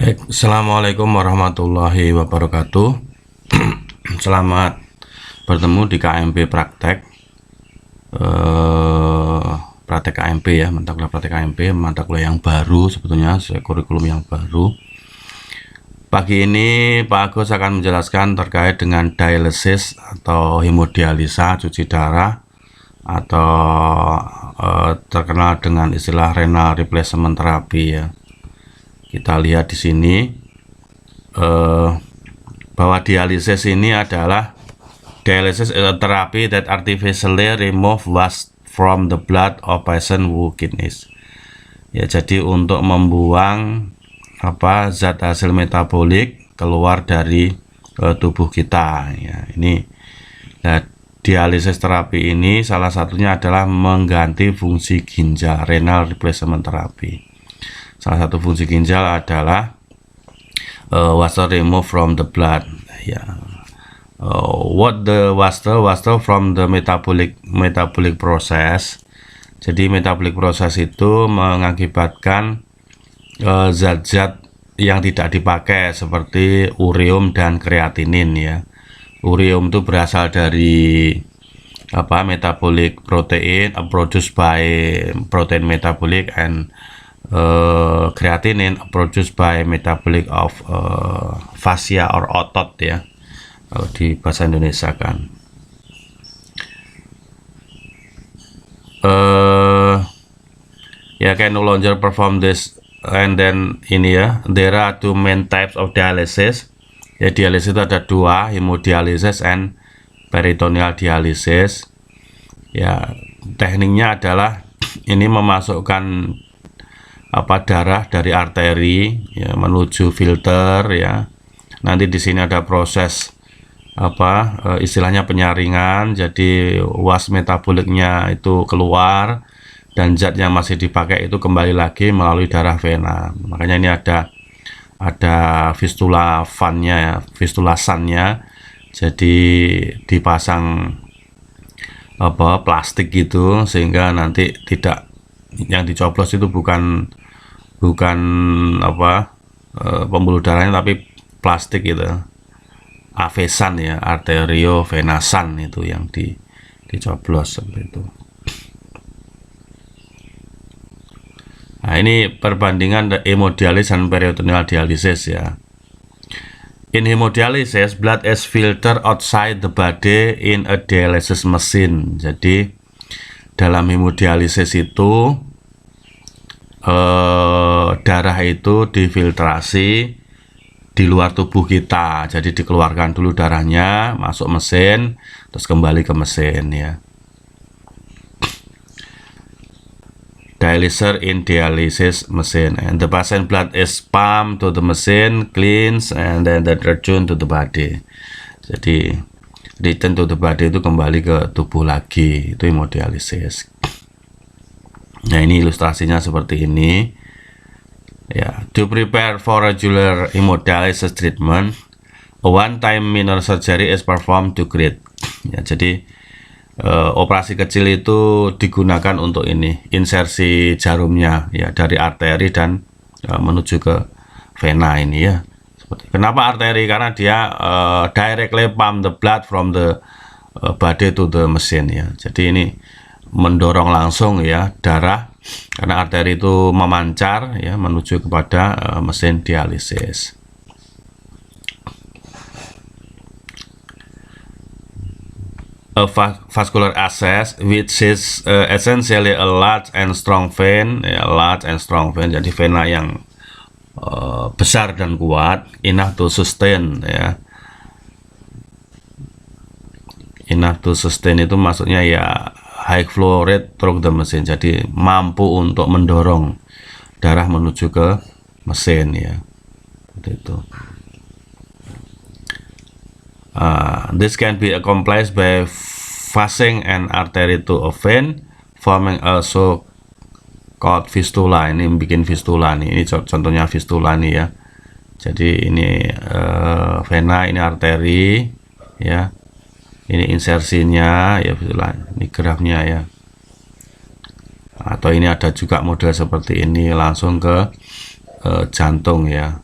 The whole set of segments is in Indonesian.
Baik, Assalamualaikum warahmatullahi wabarakatuh. Selamat bertemu di KMP Praktek. Praktek KMP ya, mata kuliah praktek KMP, mata kuliah yang baru sebetulnya, kurikulum yang baru. Pagi ini Pak Agus akan menjelaskan terkait dengan dialisis atau hemodialisa, cuci darah, atau terkenal dengan istilah renal replacement therapy ya. Kita lihat di sini bahwa dialisis ini adalah dialysis is a therapy that artificially remove waste from the blood of patient who kidneys. Ya, jadi untuk membuang zat hasil metabolik keluar dari tubuh kita. Ya, ini dialisis terapi ini salah satunya adalah mengganti fungsi ginjal, renal replacement therapy. Salah satu fungsi ginjal adalah water remove from the blood. Ya, what the water from the metabolic process. Jadi metabolic process itu mengakibatkan zat-zat yang tidak dipakai seperti ureum dan kreatinin ya. Ureum itu berasal dari metabolic protein produced by protein metabolic, and creatinine produced by metabolic of fascia or otot ya, kalau di bahasa Indonesia kan. Can no longer perform this, and then ini ya, there are two main types of dialysis. Ya, dialisis itu ada dua, hemodialysis and peritoneal dialysis. Ya, tekniknya adalah ini memasukkan darah dari arteri ya menuju filter ya. Nanti di sini ada proses istilahnya penyaringan, jadi was metaboliknya itu keluar dan zat yang masih dipakai itu kembali lagi melalui darah vena. Makanya ini ada fistula fannya ya, fistula sannya. Jadi dipasang plastik gitu sehingga nanti tidak, yang dicoblos itu bukan pembuluh darahnya tapi plastik gitu, avesan ya, arteriovenasan itu yang dicoblos seperti itu. Nah, ini perbandingan hemodialisis dan peritoneal dialysis ya. In hemodialysis, blood is filtered outside the body in a dialysis machine. Jadi dalam hemodialisis itu darah itu difiltrasi di luar tubuh kita, jadi dikeluarkan dulu darahnya, masuk mesin, terus kembali ke mesin ya. Dialyzer in dialysis machine, and the patient blood is pumped to the machine, cleans, and then return to the body. Jadi return to the body itu kembali ke tubuh lagi, itu hemodialisis. Nah, ini ilustrasinya seperti ini ya. To prepare for regular hemodialysis treatment, a one-time minor surgery is performed to create ya. Jadi operasi kecil itu digunakan untuk ini, insersi jarumnya ya dari arteri dan menuju ke vena ini ya. Kenapa arteri? Karena dia directly pump the blood from the body to the machine ya. Jadi ini mendorong langsung ya darah, karena arteri itu memancar ya menuju kepada mesin dialisis. A vascular access, which is essentially a large and strong vein ya, large and strong vein, jadi vena yang besar dan kuat, enough to sustain ya. Enough to sustain itu maksudnya ya high flow rate through the machine, jadi mampu untuk mendorong darah menuju ke mesin ya, seperti itu. This can be accomplished by passing an artery to a vein, forming a so-called fistula. Ini bikin fistula nih, ini contohnya fistula nih ya. Jadi ini vena, ini arteri ya. Ini insersinya ya, ini grafnya ya. Atau ini ada juga model seperti ini langsung ke jantung ya.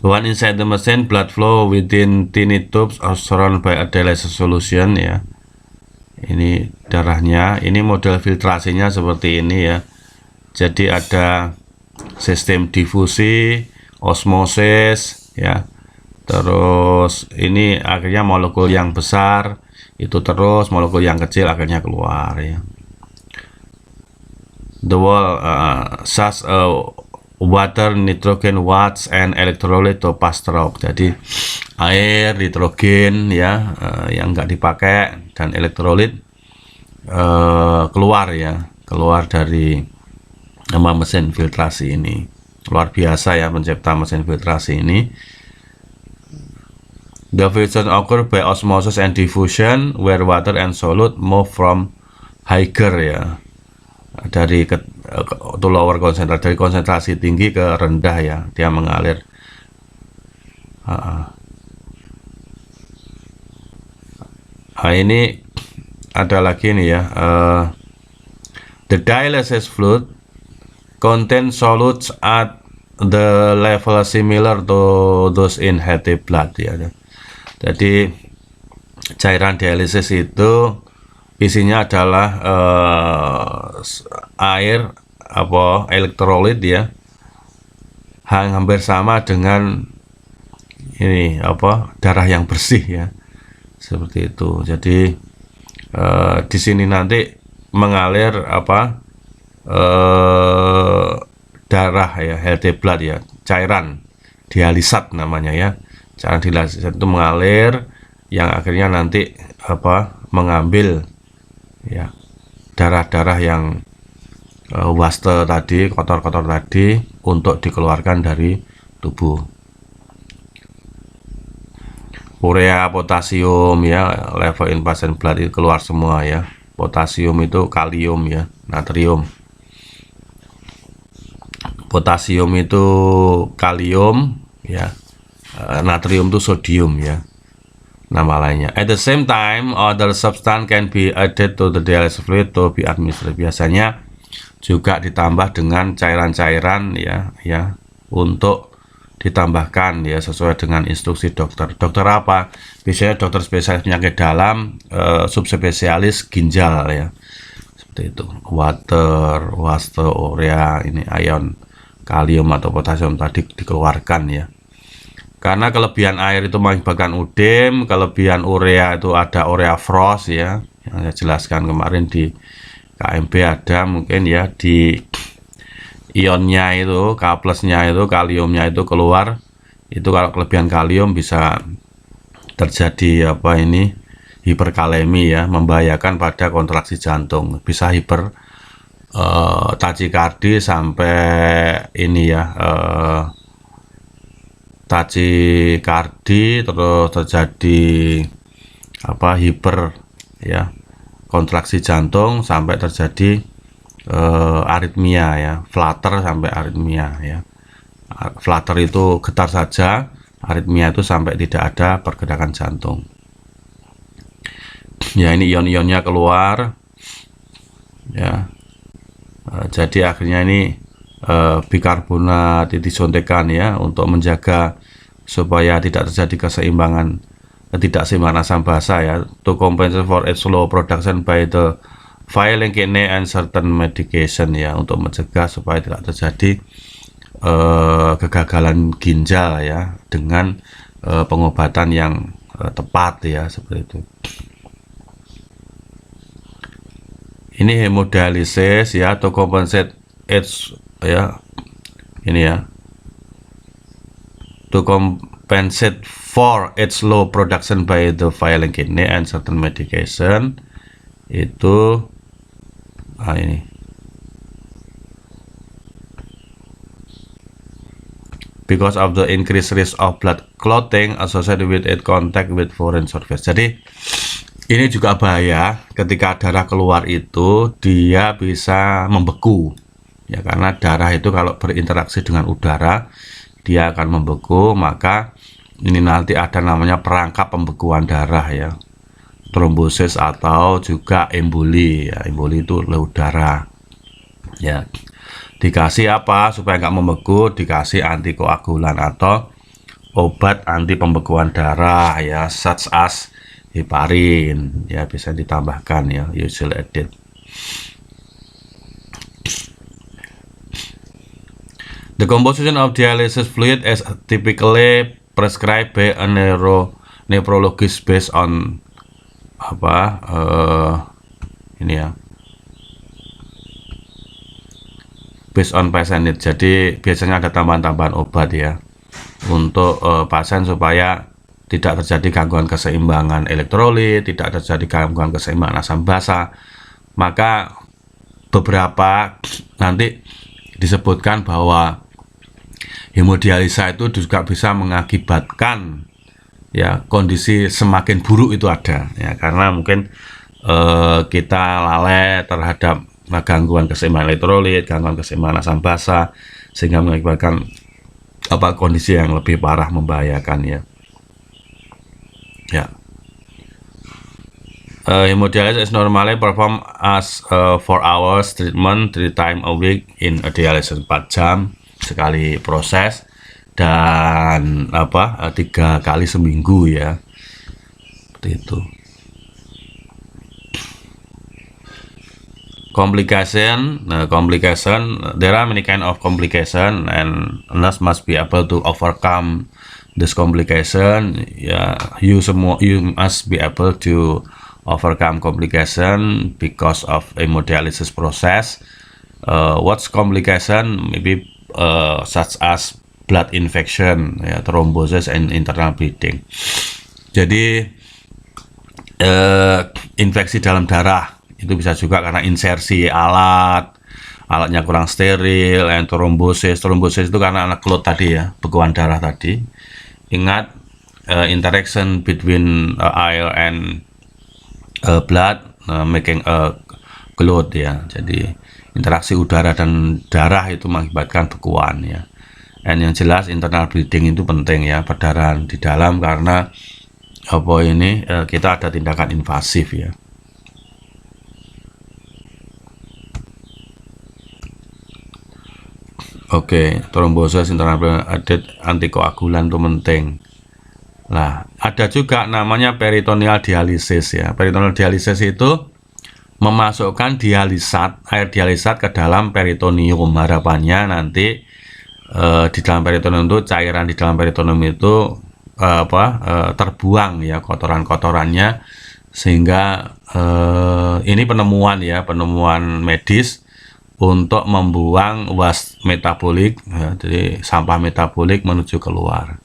When inside the machine, blood flow within tiny tubes are surrounded by a dialysis solution ya. Ini darahnya, ini model filtrasinya seperti ini ya. Jadi ada sistem difusi, osmosis ya. Terus ini akhirnya molekul yang besar itu terus molekul yang kecil akhirnya keluar ya. The wall such water, nitrogen, watts, and electrolyte to pass through. Jadi air, nitrogen ya yang nggak dipakai dan elektrolit keluar ya, keluar dari mesin filtrasi ini. Luar biasa ya pencipta mesin filtrasi ini. The filtration occur by osmosis and diffusion, where water and solute move from higher ya, dari to lower konsentrasi, dari konsentrasi tinggi ke rendah ya, dia mengalir. Ini ada lagi nih ya, the dialysis fluid contain solutes at the level similar to those in healthy blood ya. Jadi cairan dialisis itu isinya adalah air elektrolit ya, hampir sama dengan ini darah yang bersih ya, seperti itu. Jadi di sini nanti mengalir darah ya, healthy blood ya, cairan dialisat namanya ya. Cairan dialisat itu mengalir yang akhirnya nanti mengambil ya darah-darah yang waste tadi, kotor-kotor tadi untuk dikeluarkan dari tubuh. Urea, potasium ya, level in patient blood itu keluar semua ya. Potasium itu kalium ya, natrium. Potasium itu kalium ya, natrium itu sodium ya, nama lainnya. At the same time, other substance can be added to the dialysis fluid to be administered. Biasanya juga ditambah dengan cairan-cairan ya untuk ditambahkan ya sesuai dengan instruksi dokter. Dokter apa? Biasanya dokter spesialis penyakit dalam, subspesialis ginjal ya. Seperti itu. Water, urea, ini ion kalium atau potasium tadi dikeluarkan ya. Karena kelebihan air itu mengakibatkan udem, kelebihan urea itu ada urea frost ya, yang saya jelaskan kemarin di KMB ada mungkin ya, di ionnya itu, K plusnya itu, kaliumnya itu keluar. Itu kalau kelebihan kalium bisa terjadi hiperkalemi ya, membahayakan pada kontraksi jantung, bisa tachikardi sampai ini ya, tachikardi, terus terjadi hiper ya, kontraksi jantung sampai terjadi aritmia ya, flutter sampai aritmia ya. Flutter itu getar saja, aritmia itu sampai tidak ada pergerakan jantung. Ya, ini ion-ionnya keluar ya. Jadi akhirnya ini bikarbonat disuntikkan ya untuk menjaga supaya tidak terjadi ketidakseimbangan asam basa ya, to compensate for its slow production by the vialing kidney and certain medication ya, untuk mencegah supaya tidak terjadi kegagalan ginjal ya dengan pengobatan yang tepat ya, seperti itu. Ini hemodialisis ya, to compensate its ya, ini ya, to compensate for its low production by the vialing kidney and certain medication itu ini because of the increased risk of blood clotting associated with it contact with foreign surface. Jadi ini juga bahaya ketika darah keluar itu, dia bisa membeku ya, karena darah itu kalau berinteraksi dengan udara dia akan membeku. Maka ini nanti ada namanya perangkap pembekuan darah ya, trombosis atau juga emboli ya. Emboli itu oleh udara ya. Dikasih apa supaya nggak membeku? Dikasih antikoagulan atau obat anti pembekuan darah ya, such as heparin ya, bisa ditambahkan ya, usually added. The composition of dialysis fluid is typically prescribed by a nephrologist based on ini ya, based on patient need. Jadi biasanya ada tambahan-tambahan obat ya untuk pasien supaya tidak terjadi gangguan keseimbangan elektrolit, tidak terjadi gangguan keseimbangan asam basa. Maka beberapa nanti disebutkan bahwa hemodialisa itu juga bisa mengakibatkan ya kondisi semakin buruk itu ada ya, karena mungkin kita lalai terhadap gangguan keseimbangan elektrolit, gangguan keseimbangan asam basa, sehingga mengakibatkan kondisi yang lebih parah, membahayakan ya. Hemodialysis is normally performed as 4 hours treatment 3 times a week in a dialysis, 4 jam sekali proses dan 3 kali seminggu ya, seperti itu. Complication, there are many kind of complication and nurse must be able to overcome this complication ya. You must be able to overcome complication because of hemodialysis process. What's complication? Maybe such as blood infection ya, thrombosis and internal bleeding. Jadi infeksi dalam darah itu bisa juga karena insersi alatnya kurang steril, and trombosis itu karena anak clot tadi ya, bekuan darah tadi. Ingat, interaction between air and blood making a clot ya. Jadi interaksi udara dan darah itu mengakibatkan bekuan ya. And yang jelas internal bleeding itu penting ya, perdarahan di dalam, karena kita ada tindakan invasif ya. Trombosis, internal bleeding, antikoagulan itu penting. Nah, ada juga namanya peritoneal dialisis ya. Peritoneal dialisis itu memasukkan air dialisat ke dalam peritoneum. Harapannya nanti di dalam peritoneum itu, cairan di dalam peritoneum itu terbuang ya, kotoran-kotorannya, sehingga ini penemuan medis untuk membuang waste metabolik ya, jadi sampah metabolik menuju keluar.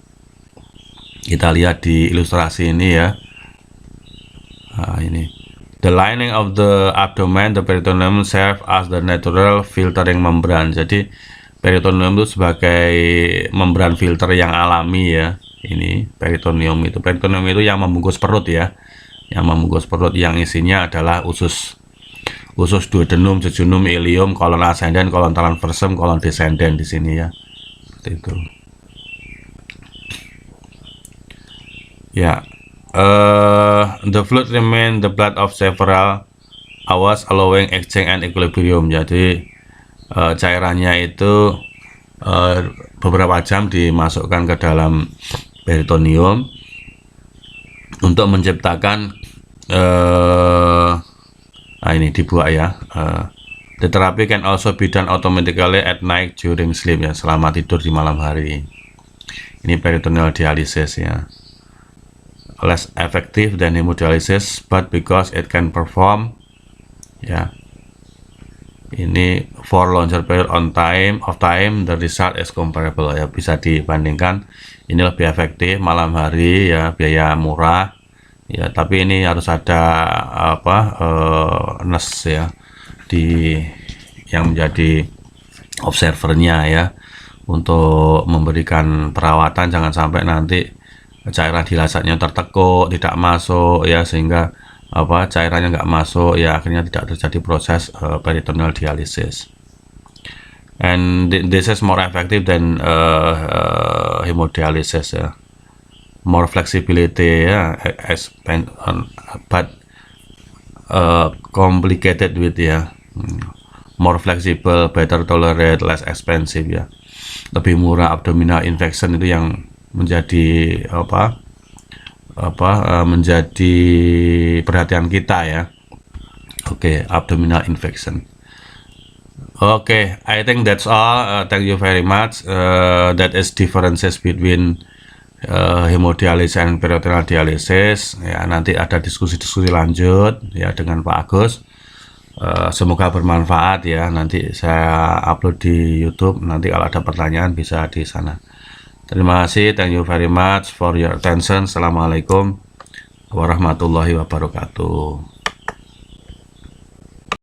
Kita lihat di ilustrasi ini ya. Nah, ini the lining of the abdomen, the peritoneum serve as the natural filtering membrane. Jadi peritoneum itu sebagai membran filter yang alami ya. Ini peritoneum itu yang membungkus perut ya, yang isinya adalah usus duodenum, jejunum, ileum, kolon ascendens, kolon transversum, kolon descendens di sini ya, seperti itu. Ya, the fluid remain the blood of several hours, allowing exchange and equilibrium. Jadi cairannya itu beberapa jam dimasukkan ke dalam peritoneum untuk menciptakan ini dibuat ya. The therapy can also be done automatically at night during sleep ya, selama tidur di malam hari. Ini peritoneal dialysis ya. Less effective than hemodialysis, but because it can perform ya, ini for longer period of time, the result is comparable ya, bisa dibandingkan. Ini lebih efektif malam hari ya, biaya murah ya, tapi ini harus ada nurse ya yang menjadi observernya ya, untuk memberikan perawatan. Jangan sampai nanti cairan dilasatnya tertekuk, tidak masuk ya, sehingga cairannya nggak masuk ya, akhirnya tidak terjadi proses peritoneal dialysis. And this is more effective than hemodialysis ya. More flexibility ya, but complicated with ya. More flexible, better tolerate, less expensive ya. Lebih murah. Abdominal infection itu yang menjadi menjadi perhatian kita ya. Oke, abdominal infection. Oke, I think that's all. Thank you very much. That is differences between hemodialisis and peritoneal dialysis. Ya, nanti ada diskusi-diskusi lanjut ya dengan Pak Agus. Semoga bermanfaat ya. Nanti saya upload di YouTube. Nanti kalau ada pertanyaan bisa di sana. Terima kasih. Thank you very much for your attention. Assalamualaikum warahmatullahi wabarakatuh.